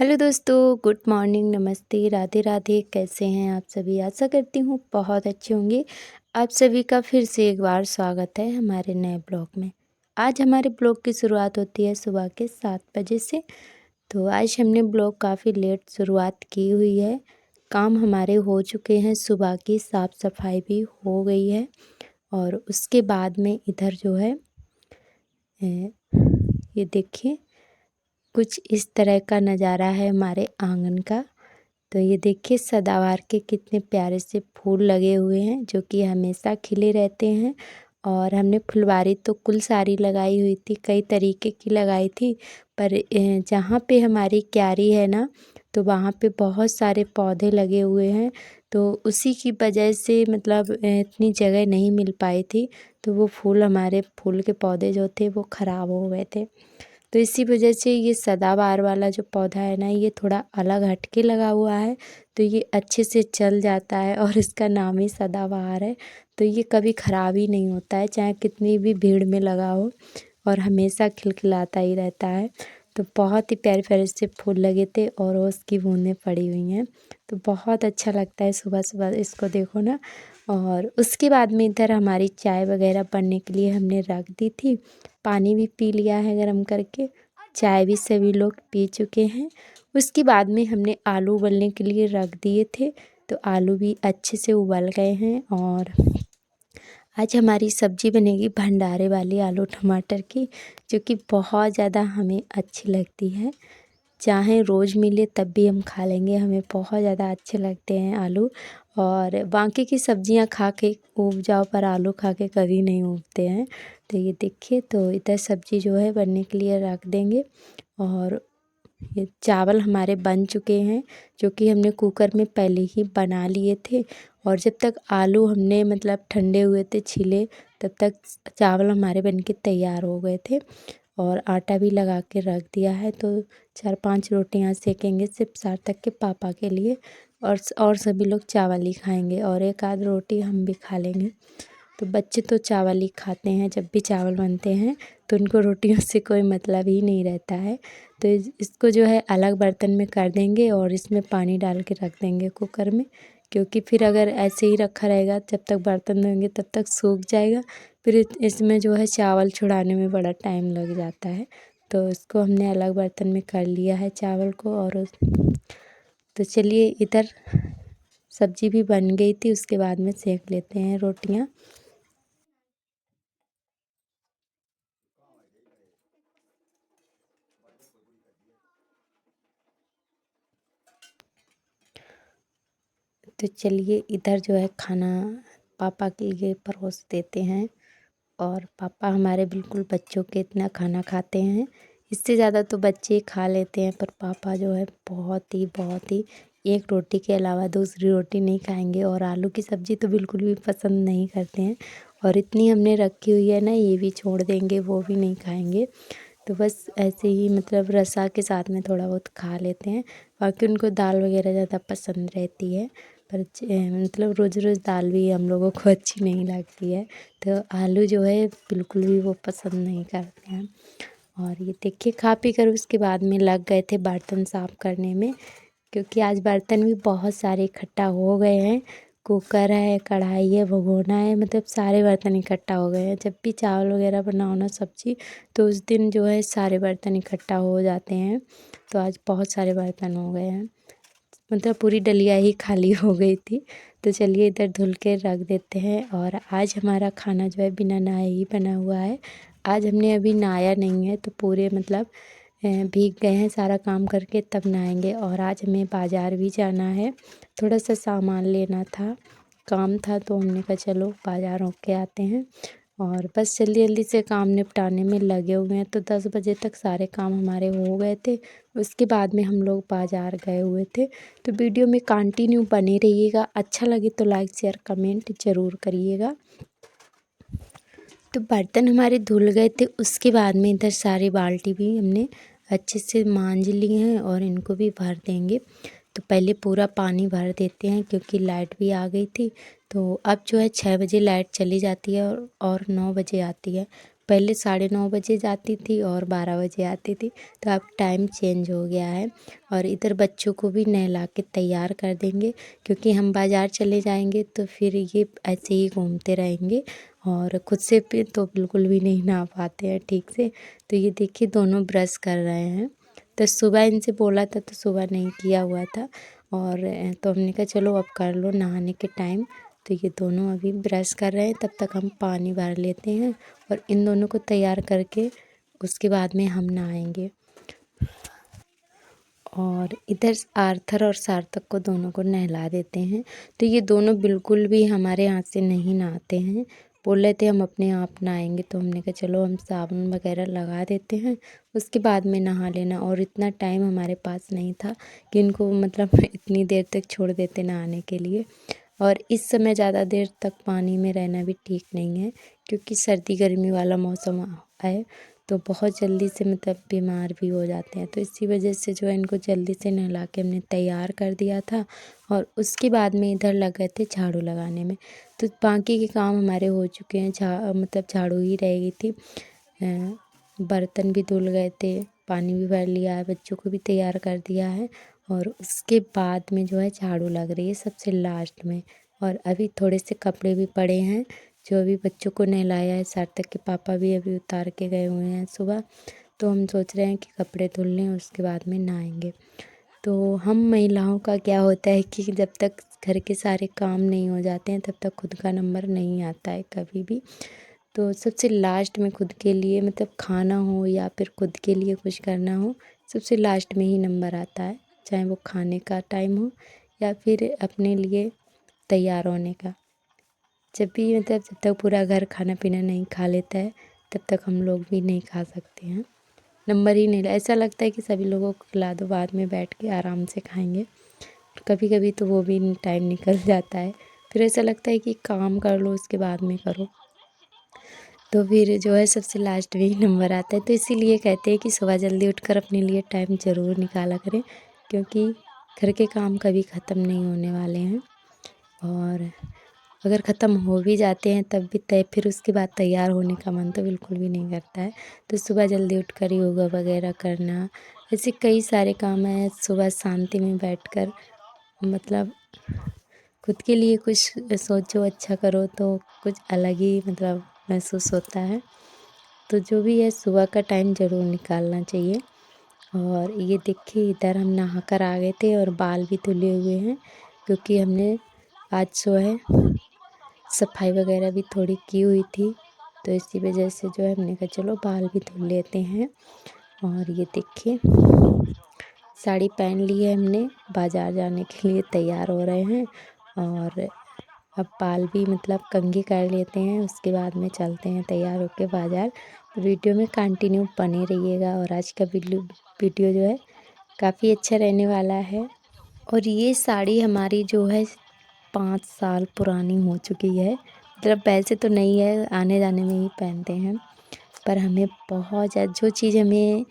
Hello दोस्तों, good morning, नमस्ते, राधे राधे। कैसे हैं आप सभी? आशा करती हूँ बहुत अच्छे होंगे। आप सभी का फिर से एक बार स्वागत है हमारे नए ब्लॉग में। आज हमारे ब्लॉग की शुरुआत होती है सुबह के 7 बजे से। तो आज हमने ब्लॉग काफ़ी लेट शुरुआत की हुई है। काम हमारे हो चुके हैं, सुबह की साफ़ सफाई भी हो गई है और उसके बाद में इधर जो है ये देखिए कुछ इस तरह का नज़ारा है हमारे आंगन का। तो ये देखिए सदाबहार के कितने प्यारे से फूल लगे हुए हैं जो कि हमेशा खिले रहते हैं। और हमने फुलवारी तो कुल सारी लगाई हुई थी, कई तरीके की लगाई थी। पर जहाँ पे हमारी क्यारी है ना, तो वहाँ पे बहुत सारे पौधे लगे हुए हैं। तो उसी की वजह से मतलब इतनी जगह नहीं मिल पाई थी, तो वो हमारे फूल के पौधे जो थे वो ख़राब हो गए थे। तो इसी वजह से ये सदाबहार वाला जो पौधा है ना, ये थोड़ा अलग हट के लगा हुआ है। तो ये अच्छे से चल जाता है और इसका नाम ही सदाबहार है। तो ये कभी ख़राब ही नहीं होता है, चाहे कितनी भी भीड़ में लगा हो, और हमेशा खिलखिलाता ही रहता है। तो बहुत ही प्यारे प्यारे से फूल लगे थे और उसकी बूंदें पड़ी हुई हैं। तो बहुत अच्छा लगता है सुबह सुबह इसको देखो ना। और उसके बाद में इधर हमारी चाय वगैरह बनने के लिए हमने रख दी थी। पानी भी पी लिया है गरम करके, चाय भी सभी लोग पी चुके हैं। उसके बाद में हमने आलू उबलने के लिए रख दिए थे। तो आलू भी अच्छे से उबल गए हैं। और आज हमारी सब्ज़ी बनेगी भंडारे वाली आलू टमाटर की, जो कि बहुत ज़्यादा हमें अच्छी लगती है। चाहे रोज़ मिले तब भी हम खा लेंगे, हमें बहुत ज़्यादा अच्छे लगते हैं आलू। और बाकी की सब्जियां खा के ऊब जाओ, पर आलू खा के कभी नहीं ऊबते हैं। तो ये देखिए, तो इधर सब्ज़ी जो है बनने के लिए रख देंगे। और ये चावल हमारे बन चुके हैं, जो कि हमने कुकर में पहले ही बना लिए थे। और जब तक आलू हमने मतलब ठंडे हुए थे छिले, तब तक चावल हमारे बनके तैयार हो गए थे। और आटा भी लगा के रख दिया है। तो 4-5 रोटियां सेकेंगे सिर्फ सार्थक के पापा के लिए। और सभी लोग चावल ही खाएंगे और एक आध रोटी हम भी खा लेंगे। तो बच्चे तो चावल ही खाते हैं, जब भी चावल बनते हैं तो उनको रोटियों से कोई मतलब ही नहीं रहता है। तो इसको जो है अलग बर्तन में कर देंगे और इसमें पानी डाल के रख देंगे कुकर में। क्योंकि फिर अगर ऐसे ही रखा रहेगा, जब तक बर्तन धोएंगे तब तक सूख जाएगा। फिर इसमें जो है चावल छुड़ाने में बड़ा टाइम लग जाता है। तो इसको हमने अलग बर्तन में कर लिया है चावल को। और तो चलिए, इधर सब्जी भी बन गई थी, उसके बाद में सेक लेते हैं रोटियां। तो चलिए, इधर जो है खाना पापा के लिए परोस देते हैं। और पापा हमारे बिल्कुल बच्चों के इतना खाना खाते हैं, इससे ज़्यादा तो बच्चे खा लेते हैं, पर पापा जो है बहुत ही एक रोटी के अलावा दूसरी रोटी नहीं खाएंगे। और आलू की सब्ज़ी तो बिल्कुल भी पसंद नहीं करते हैं। और इतनी हमने रखी हुई है ना, ये भी छोड़ देंगे, वो भी नहीं खाएंगे। तो बस ऐसे ही मतलब रसा के साथ में थोड़ा बहुत खा लेते हैं। बाकी उनको दाल वगैरह ज़्यादा पसंद रहती है। पर मतलब रोज़ रोज़ दाल भी हम लोगों को अच्छी नहीं लगती है। तो आलू जो है बिल्कुल भी वो पसंद नहीं करते हैं। और ये देखिए, खा पी कर उसके बाद में लग गए थे बर्तन साफ़ करने में, क्योंकि आज बर्तन भी बहुत सारे इकट्ठा हो गए हैं। कुकर है, कढ़ाई है, भगोना है, मतलब सारे बर्तन इकट्ठा हो गए हैं। जब भी चावल वगैरह बनाओ ना सब्ज़ी, तो उस दिन जो है सारे बर्तन इकट्ठा हो जाते हैं। तो आज बहुत सारे बर्तन हो गए हैं, मतलब पूरी डलिया ही खाली हो गई थी। तो चलिए, इधर धुल के रख देते हैं। और आज हमारा खाना जो है बिना नहाए ही बना हुआ है। आज हमने अभी नहाया नहीं है, तो पूरे मतलब भीग गए हैं सारा काम करके, तब नहाएंगे। और आज हमें बाज़ार भी जाना है, थोड़ा सा सामान लेना था, काम था, तो हमने कहा चलो बाज़ार होके आते हैं। और बस जल्दी जल्दी से काम निपटाने में लगे हुए हैं। तो 10 बजे तक सारे काम हमारे हो गए थे। उसके बाद में हम लोग बाज़ार गए हुए थे। तो वीडियो में कंटिन्यू बने रहिएगा। अच्छा लगे तो लाइक शेयर कमेंट ज़रूर करिएगा। तो बर्तन हमारे धुल गए थे, उसके बाद में इधर सारी बाल्टी भी हमने अच्छे से मांज लिए हैं और इनको भी भर देंगे। तो पहले पूरा पानी भर देते हैं, क्योंकि लाइट भी आ गई थी। तो अब जो है 6 बजे लाइट चली जाती है और 9 बजे आती है। पहले 9:30 बजे जाती थी और 12 बजे आती थी, तो अब टाइम चेंज हो गया है। और इधर बच्चों को भी नहला के तैयार कर देंगे, क्योंकि हम बाज़ार चले जाएंगे तो फिर ये ऐसे ही घूमते रहेंगे और खुद से भी तो बिल्कुल भी नहीं नहा पाते हैं ठीक से। तो ये देखिए दोनों ब्रश कर रहे हैं। तो सुबह इनसे बोला था तो सुबह नहीं किया हुआ था, और तो हमने कहा चलो अब कर लो नहाने के टाइम। तो ये दोनों अभी ब्रश कर रहे हैं, तब तक हम पानी भर लेते हैं और इन दोनों को तैयार करके उसके बाद में हम नहाएंगे। और इधर आर्थर और सार्थक को दोनों को नहला देते हैं। तो ये दोनों बिल्कुल भी हमारे हाथ से नहीं नहाते हैं, बोल रहे थे हम अपने आप नहाएंगे। तो हमने कहा चलो हम साबुन वगैरह लगा देते हैं, उसके बाद में नहा लेना। और इतना टाइम हमारे पास नहीं था कि इनको मतलब इतनी देर तक छोड़ देते नहाने के लिए। और इस समय ज़्यादा देर तक पानी में रहना भी ठीक नहीं है, क्योंकि सर्दी गर्मी वाला मौसम है, तो बहुत जल्दी से मतलब बीमार भी हो जाते हैं। तो इसी वजह से जो है इनको जल्दी से नहला के हमने तैयार कर दिया था। और उसके बाद में इधर लग गए थे झाड़ू लगाने में। तो बाकी के काम हमारे हो चुके हैं, मतलब झाड़ू ही रह गई थी। बर्तन भी धुल गए थे, पानी भी भर लिया है, बच्चों को भी तैयार कर दिया है। और उसके बाद में जो है झाड़ू लग रही है सबसे लास्ट में। और अभी थोड़े से कपड़े भी पड़े हैं जो अभी बच्चों को नहलाया है। सार्थक के पापा भी अभी उतार के गए हुए हैं सुबह, तो हम सोच रहे हैं कि कपड़े धुल लें उसके बाद में नहाएंगे। तो हम महिलाओं का क्या होता है कि जब तक घर के सारे काम नहीं हो जाते हैं तब तक खुद का नंबर नहीं आता है कभी भी। तो सबसे लास्ट में खुद के लिए मतलब खाना हो या फिर खुद के लिए कुछ करना हो, सबसे लास्ट में ही नंबर आता है, चाहे वो खाने का टाइम हो या फिर अपने लिए तैयार होने का। जब भी मतलब जब तक पूरा घर खाना पीना नहीं खा लेता है तब तक हम लोग भी नहीं खा सकते हैं, नंबर ही नहीं। ऐसा लगता है कि सभी लोगों को खिला दो, बाद में बैठ के आराम से खाएंगे। कभी कभी तो वो भी टाइम निकल जाता है, फिर ऐसा लगता है कि काम कर लो उसके बाद में करो, तो फिर जो है सबसे लास्ट में ही नंबर आता है। तो इसीलिए कहते हैं कि सुबह जल्दी उठकर अपने लिए टाइम ज़रूर निकाला करें, क्योंकि घर के काम कभी ख़त्म नहीं होने वाले हैं। और अगर ख़त्म हो भी जाते हैं तब भी फिर उसके बाद तैयार होने का मन तो बिल्कुल भी नहीं करता है। तो सुबह जल्दी उठकर योगा वगैरह करना, ऐसे कई सारे काम हैं। सुबह शांति में बैठकर मतलब खुद के लिए कुछ सोचो, अच्छा करो, तो कुछ अलग ही मतलब महसूस होता है। तो जो भी है सुबह का टाइम ज़रूर निकालना चाहिए। और ये देखिए इधर हम नहा कर आ गए थे और बाल भी धुले हुए हैं, क्योंकि हमने आज जो है सफाई वगैरह भी थोड़ी की हुई थी। तो इसी वजह से जो है हमने कहा चलो बाल भी धुल लेते हैं। और ये देखिए साड़ी पहन ली है हमने, बाज़ार जाने के लिए तैयार हो रहे हैं। और अब बाल भी मतलब कंघी कर लेते हैं, उसके बाद में चलते हैं तैयार होके बाज़ार। वीडियो में कंटिन्यू बने रहिएगा। और आज का वीडियो जो है काफ़ी अच्छा रहने वाला है। और ये साड़ी हमारी जो है 5 साल पुरानी हो चुकी है, मतलब वैसे तो नहीं है, आने जाने में ही पहनते हैं, पर हमें बहुत ज़्यादा जो चीज़ हमें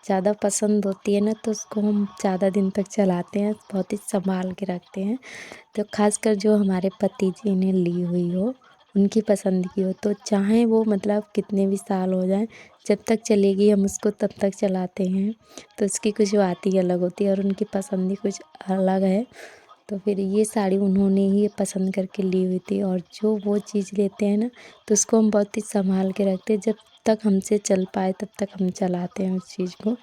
ज़्यादा पसंद होती है ना, तो उसको हम ज़्यादा दिन तक चलाते हैं, बहुत ही संभाल के रखते हैं। तो खासकर जो हमारे पति जी ने ली हुई हो, उनकी पसंद की हो, तो चाहे वो मतलब कितने भी साल हो जाएं, जब तक चलेगी हम उसको तब तक चलाते हैं। तो उसकी कुछ बात ही अलग होती है और उनकी पसंद ही कुछ अलग है। तो फिर ये साड़ी उन्होंने ही पसंद करके ली हुई थी। और जो वो चीज़ लेते हैं ना, तो उसको हम बहुत ही संभाल के रखते हैं, जब तक हमसे चल पाए तब तक हम चलाते हैं उस चीज़ को।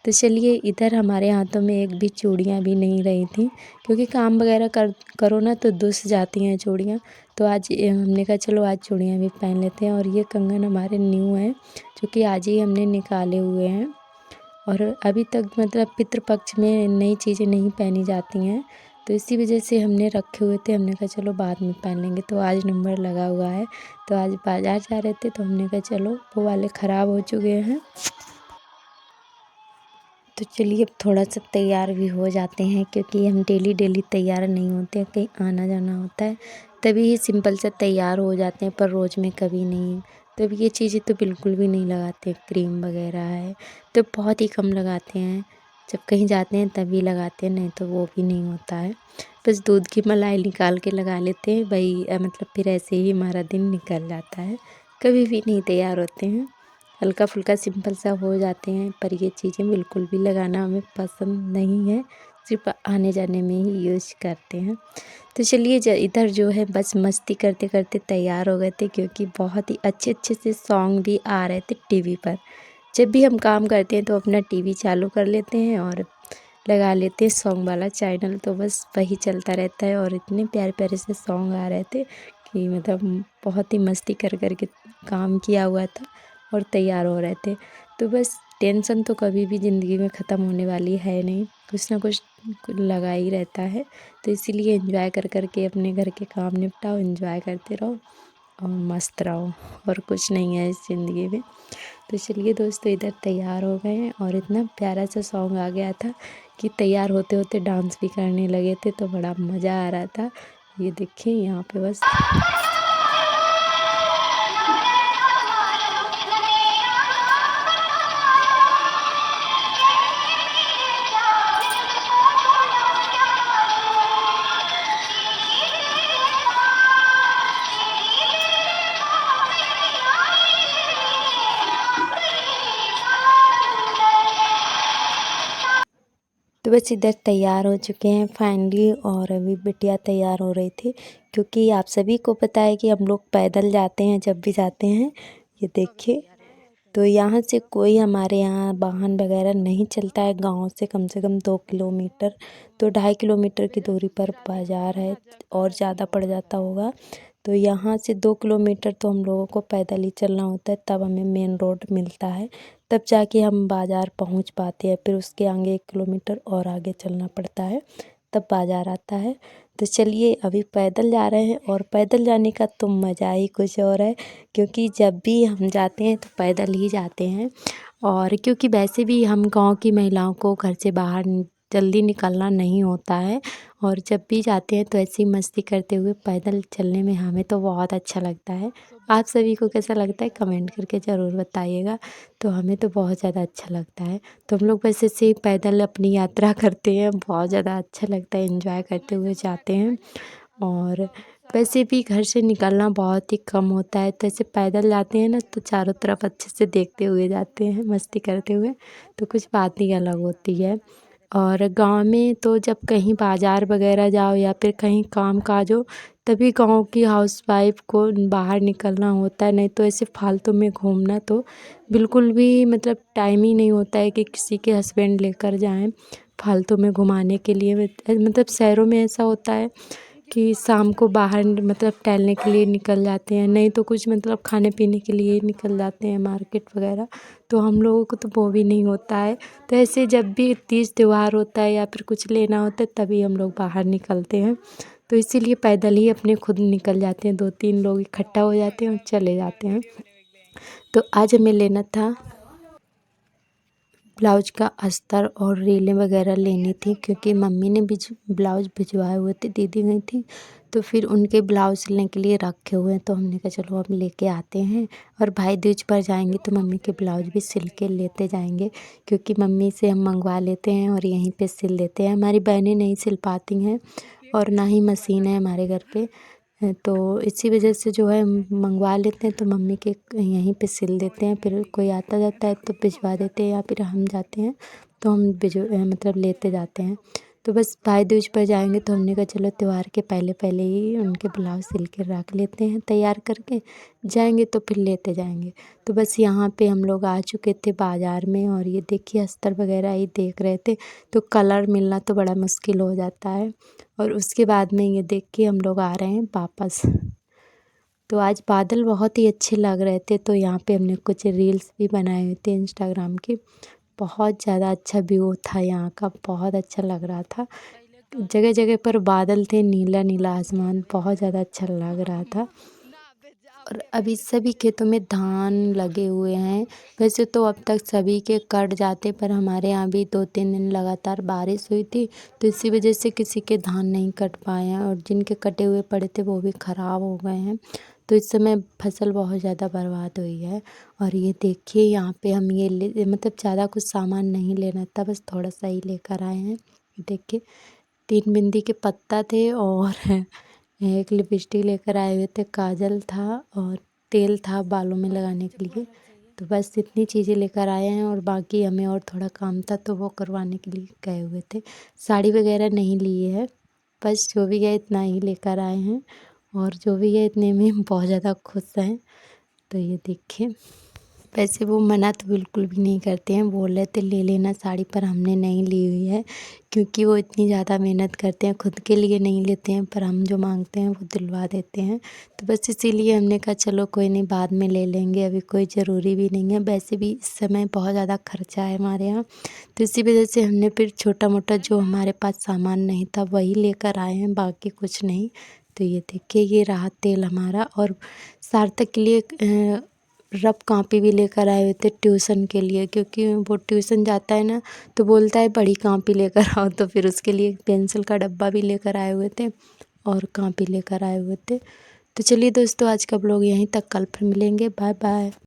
तो चलिए इधर हमारे हाथों में एक भी चूड़ियाँ भी नहीं रही थी, क्योंकि काम वगैरह करो ना तो दुस जाती हैं चूड़ियाँ। तो आज हमने कहा चलो आज चूड़ियाँ भी पहन लेते हैं। और ये कंगन हमारे न्यू हैं, जो कि आज ही हमने निकाले हुए हैं। और अभी तक मतलब पितृपक्ष में नई चीज़ें नहीं पहनी जाती हैं, तो इसी वजह से हमने रखे हुए थे। हमने कहा चलो बाद में पहन लेंगे। तो आज नंबर लगा हुआ है, तो आज बाज़ार जा रहे थे तो हमने कहा चलो वो वाले ख़राब हो चुके हैं। तो चलिए अब थोड़ा सा तैयार भी हो जाते हैं, क्योंकि हम डेली डेली तैयार नहीं होते हैं, कहीं आना जाना होता है तभी ही सिंपल से तैयार हो जाते हैं, पर रोज़ में कभी नहीं। तो अब ये चीज़ें तो बिल्कुल भी नहीं लगाते, क्रीम वगैरह है तो बहुत ही कम लगाते हैं, जब कहीं जाते हैं तभी लगाते हैं, नहीं तो वो भी नहीं होता है। बस दूध की मलाई निकाल के लगा लेते हैं भाई, मतलब फिर ऐसे ही हमारा दिन निकल जाता है, कभी भी नहीं तैयार होते हैं। हल्का फुल्का सिंपल सा हो जाते हैं, पर ये चीज़ें बिल्कुल भी लगाना हमें पसंद नहीं है, सिर्फ आने जाने में ही यूज़ करते हैं। तो चलिए इधर जो है बस मस्ती करते करते तैयार हो गए थे, क्योंकि बहुत ही अच्छे अच्छे से सॉन्ग भी आ रहे थे टीवी पर। जब भी हम काम करते हैं तो अपना टीवी चालू कर लेते हैं और लगा लेते हैं सॉन्ग वाला चैनल, तो बस वही चलता रहता है। और इतने प्यारे प्यारे से सॉन्ग आ रहे थे कि मतलब बहुत ही मस्ती कर कर के काम किया हुआ था और तैयार हो रहे थे। तो बस टेंशन तो कभी भी ज़िंदगी में ख़त्म होने वाली है नहीं, कुछ ना कुछ लगा ही रहता है। तो इसीलिए एंजॉय कर कर के अपने घर के काम निपटाओ, एंजॉय करते रहो और मस्त रहो, और कुछ नहीं है इस ज़िंदगी में। तो चलिए दोस्तों, इधर तैयार हो गए हैं और इतना प्यारा सा सॉन्ग आ गया था कि तैयार होते होते डांस भी करने लगे थे, तो बड़ा मज़ा आ रहा था। ये देखिए यहाँ पे बस तो बस इधर तैयार हो चुके हैं फाइनली, और अभी बिटिया तैयार हो रही थी, क्योंकि आप सभी को पता है कि हम लोग पैदल जाते हैं जब भी जाते हैं। ये देखिए, तो यहाँ से कोई हमारे यहाँ वाहन वगैरह नहीं चलता है। गांव से कम 2 किलोमीटर, तो 2.5 किलोमीटर की दूरी पर बाज़ार है, और ज़्यादा पड़ जाता होगा। तो यहाँ से 2 किलोमीटर तो हम लोगों को पैदल ही चलना होता है, तब हमें मेन रोड मिलता है, तब जाके हम बाज़ार पहुँच पाते हैं। फिर उसके आगे 1 किलोमीटर और आगे चलना पड़ता है, तब बाज़ार आता है। तो चलिए अभी पैदल जा रहे हैं, और पैदल जाने का तो मज़ा ही कुछ और है, क्योंकि जब भी हम जाते हैं तो पैदल ही जाते हैं। और क्योंकि वैसे भी हम गांव की महिलाओं को घर से बाहर जल्दी निकलना नहीं होता है, और जब भी जाते हैं तो ऐसी मस्ती करते हुए पैदल चलने में हमें तो बहुत अच्छा लगता है। आप सभी को कैसा लगता है कमेंट करके ज़रूर बताइएगा। तो हमें तो बहुत ज़्यादा अच्छा लगता है। तो हम लोग वैसे से पैदल अपनी यात्रा करते हैं, बहुत ज़्यादा अच्छा लगता है, एंजॉय करते हुए जाते हैं। और वैसे भी घर से निकलना बहुत ही कम होता है, तो ऐसे पैदल जाते हैं ना तो चारों तरफ अच्छे से देखते हुए जाते हैं, मस्ती करते हुए, तो कुछ बात ही अलग होती है। और गांव में तो जब कहीं बाज़ार वगैरह जाओ या फिर कहीं काम काज हो, तभी गांव की हाउसवाइफ को बाहर निकलना होता है, नहीं तो ऐसे फालतू में घूमना तो बिल्कुल भी मतलब टाइम ही नहीं होता है कि किसी के हस्बैंड लेकर जाएं फालतू में घुमाने के लिए। मतलब शहरों में ऐसा होता है कि शाम को बाहर मतलब टहलने के लिए निकल जाते हैं, नहीं तो कुछ मतलब खाने पीने के लिए निकल जाते हैं मार्केट वगैरह। तो हम लोगों को तो वो भी नहीं होता है। तो ऐसे जब भी तीज त्यौहार होता है या फिर कुछ लेना होता है, तभी हम लोग बाहर निकलते हैं। तो इसीलिए पैदल ही अपने खुद निकल जाते हैं, 2-3 लोग इकट्ठा हो जाते हैं और चले जाते हैं। तो आज हमें लेना था ब्लाउज का अस्तर और रीलें वगैरह लेनी थी, क्योंकि मम्मी ने ब्लाउज भिजवाए हुए थे, दीदी गई थी, तो फिर उनके ब्लाउज सिलने के लिए रखे हुए हैं। तो हमने कहा चलो हम लेके आते हैं, और भाई दूज पर जाएंगे तो मम्मी के ब्लाउज भी सिल के लेते जाएंगे, क्योंकि मम्मी से हम मंगवा लेते हैं और यहीं पे सिल लेते हैं। हमारी बहनें नहीं सिल पाती हैं, और ना ही मशीन है हमारे घर पे, तो इसी वजह से जो है मंगवा लेते हैं, तो मम्मी के यहीं पे सिल देते हैं। फिर कोई आता जाता है तो भिजवा देते हैं, या फिर हम जाते हैं तो हम मतलब लेते जाते हैं। तो बस भाई दूज पर जाएंगे, तो हमने कहा चलो त्यौहार के पहले पहले ही उनके ब्लाउज सिल के रख लेते हैं, तैयार करके जाएंगे तो फिर लेते जाएंगे। तो बस यहाँ पे हम लोग आ चुके थे बाज़ार में, और ये देखिए अस्तर वगैरह ही देख रहे थे। तो कलर मिलना तो बड़ा मुश्किल हो जाता है, और उसके बाद में ये देख के हम लोग आ रहे हैं वापस। तो आज बादल बहुत ही अच्छे लग रहे थे, तो यहाँ पे हमने कुछ रील्स भी बनाए हुए थे इंस्टाग्राम की। बहुत ज़्यादा अच्छा व्यू था यहाँ का, बहुत अच्छा लग रहा था। जगह जगह पर बादल थे, नीला नीला आसमान, बहुत ज़्यादा अच्छा लग रहा था। और अभी सभी खेतों में धान लगे हुए हैं। वैसे तो अब तक सभी के कट जाते, पर हमारे यहाँ भी 2-3 दिन लगातार बारिश हुई थी, तो इसी वजह से किसी के धान नहीं कट पाए हैं, और जिनके कटे हुए पड़े थे वो भी ख़राब हो गए हैं। तो इस समय फसल बहुत ज़्यादा बर्बाद हुई है। और ये देखिए यहाँ पे हम ये मतलब ज़्यादा कुछ सामान नहीं लेना था, बस थोड़ा सा ही लेकर आए हैं। देखिए 3 बिंदी के पत्ता थे, और एक लिपस्टिक लेकर आए हुए थे, काजल था और तेल था बालों में लगाने के लिए। तो बस इतनी चीज़ें लेकर आए हैं और बाकी हमें और थोड़ा काम था तो वो करवाने के लिए गए हुए थे। साड़ी वगैरह नहीं लिए है, बस जो भी है इतना ही लेकर आए हैं और जो भी है इतने में हम बहुत ज़्यादा खुश हैं। तो ये देखिए, वैसे वो मना तो बिल्कुल भी नहीं करते हैं, बोल रहे थे ले लेना साड़ी, पर हमने नहीं ली हुई है क्योंकि वो इतनी ज़्यादा मेहनत करते हैं, खुद के लिए नहीं लेते हैं पर हम जो मांगते हैं वो दिलवा देते हैं। तो बस इसीलिए हमने कहा चलो कोई नहीं, बाद में ले लेंगे, अभी कोई ज़रूरी भी नहीं है। वैसे भी इस समय बहुत ज़्यादा खर्चा है हमारे यहाँ, तो इसी वजह से हमने फिर छोटा मोटा जो हमारे पास सामान नहीं था वही लेकर आए हैं, बाकी कुछ नहीं। तो ये देखिए, ये रहा तेल हमारा। और सार्थक के लिए रफ कॉपी भी लेकर आए हुए थे ट्यूशन के लिए, क्योंकि वो ट्यूशन जाता है ना, तो बोलता है बड़ी कॉपी लेकर आओ, तो फिर उसके लिए पेंसिल का डब्बा भी लेकर आए हुए थे और कॉपी लेकर आए हुए थे। तो चलिए दोस्तों, आज का ब्लॉग यहीं तक, कल फिर मिलेंगे, बाय बाय।